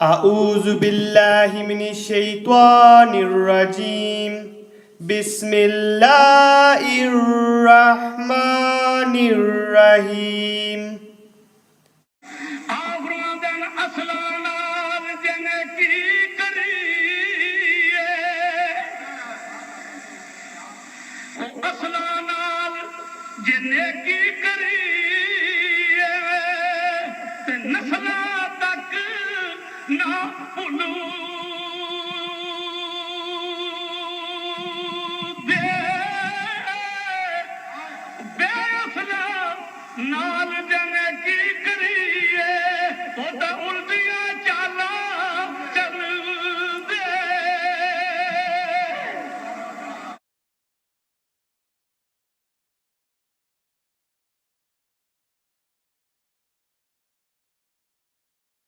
अऊज़ु बिल्लाहि मिनश शैतानिर रजीम बिस्मिल्लाहिर रहमानिर रहीम। आवरादन असलानाल जने की करिए ओ असलानाल जने की करिए ते नस्ला तक ना भुलू